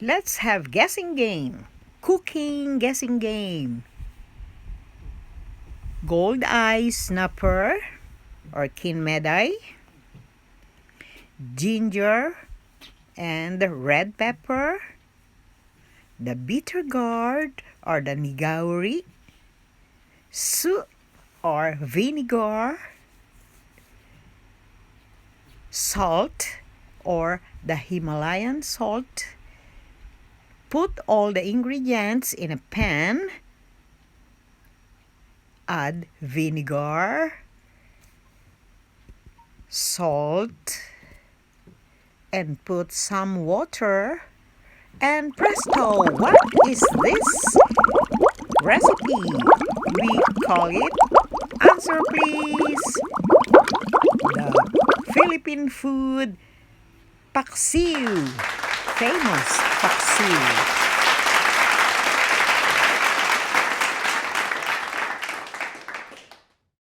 Let's have guessing game. Cooking guessing game. Gold eye snapper or kinmeday, ginger and red pepper, the bitter gourd or the nigawri, su or vinegar, salt or the Himalayan salt. Put all the ingredients in a pan. Add vinegar, salt, and put some water. And presto! What is this recipe? We call it, answer please, the Philippine food Paksiw. Famous Paksiw.